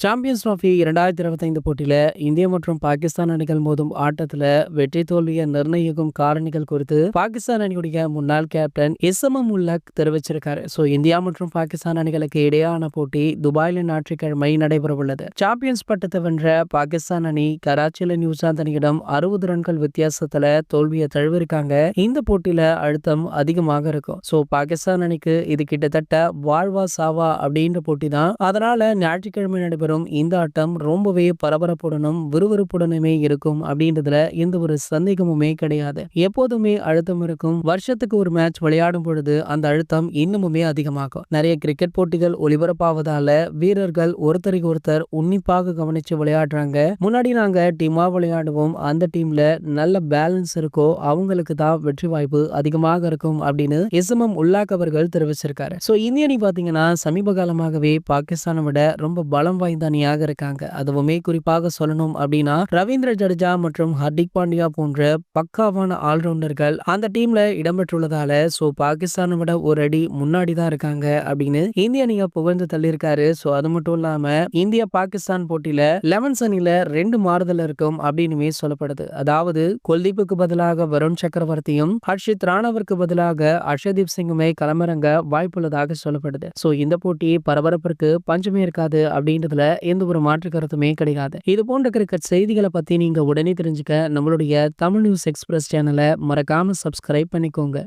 Champions trophy 2025 போட்டியில India மற்றும் பாகிஸ்தான் அணிகள் மோதும் ஆட்டத்துல வெற்றி தோல்வியை நிர்ணயிக்கும் காரணிகள் குறித்து பாகிஸ்தான் அணியுடைய முன்னாள் கேப்டன் எஸ்எம்எம் உல்லக் தெரிவிச்சிருக்காரு. இந்தியா மற்றும் பாகிஸ்தான் அணிகளுக்கு இடையான போட்டி துபாயில ஞாயிற்றுக்கிழமை நடைபெற உள்ளது. சாம்பியன்ஸ் பட்டத்தை வென்ற பாகிஸ்தான் அணி கராச்சியில நியூசிலாந்து அணியிடம் 60 ரன்கள் வித்தியாசத்துல தோல்வியை தழுவிருக்காங்க. இந்த போட்டியில அழுத்தம் அதிகமாக இருக்கும். பாகிஸ்தான் அணிக்கு இது கிட்டத்தட்ட வாழ்வா சாவா அப்படின்ற போட்டி தான். அதனால ஞாயிற்றுக்கிழமை நடைபெறும் இந்த ஆட்டம் ரொம்பவே பரபரப்புடனும் விறுவிறுப்புடனுமே இருக்கும் அப்படின்றதுல எந்த ஒரு சந்தேகமுமே கிடையாது. எப்போதுமே அழுத்தம் இருக்கும். வருஷத்துக்கு ஒரு மேட்ச் விளையாடும் பொழுது அந்த அழுத்தம் இன்னுமுமே அதிகமாகும். நிறைய கிரிக்கெட் போட்டிகள் ஒளிபரப்பாவதால வீரர்கள் ஒருத்தருக்கு ஒருத்தர் உன்னிப்பாக கவனிச்சு விளையாடுறாங்க. முன்னாடி நாங்க டீமா விளையாடுவோம், அந்த டீம்ல நல்ல பேலன்ஸ் இருக்கோ அவங்களுக்கு தான் வெற்றி வாய்ப்பு அதிகமாக இருக்கும் அப்படின்னு எஸ்எம்எம் உல்லாக் அவர்கள் தெரிவிச்சிருக்காரு. இந்திய அணி பாத்தீங்கன்னா சமீப காலமாகவே பாகிஸ்தானை விட ரொம்ப பலம் வாய்ந்த அணியாக இருக்காங்க. அதுவுமே குறிப்பாக சொல்லணும் அப்படின்னா ரவீந்திர ஜடேஜா மற்றும் ஹர்திக் பாண்டியா போன்ற பக்காவான ஆல்ரவுண்டர்கள் அந்த டீம்ல இடம்பெற்றுள்ளதால பாகிஸ்தானை விட ஒரு அடி முன்னாடி தான் இருக்காங்க அப்படின்னு இந்திய அணியை புகழ்ந்து தள்ளியிருக்காரு. அது மட்டும் இல்லாம இந்தியா பாகிஸ்தான் போட்டியில 11 அணில 2 மாறுதல் இருக்கும் அப்படின்னு சொல்லப்படுது. அதாவது குல்தீப்புக்கு பதிலாக வருண் சக்கரவர்த்தியும் ஹர்ஷித் ராணாவிற்கு பதிலாக அர்ஷதீப் சிங்குமே களமிறங்க வாய்ப்புள்ளதாக சொல்லப்படுது. இந்த போட்டி பரபரப்பிற்கு பஞ்சமே இருக்காது அப்படின்றதுல எந்த ஒரு மாற்று கருத்துமே கிடையாது. இது போன்ற கிரிக்கெட் செய்திகளை பத்தி நீங்க உடனே தெரிஞ்சுக்க நம்மளுடைய தமிழ் நியூஸ் எக்ஸ்பிரஸ் சேனலை மறக்காம சப்ஸ்கிரைப் பண்ணிக்கோங்க.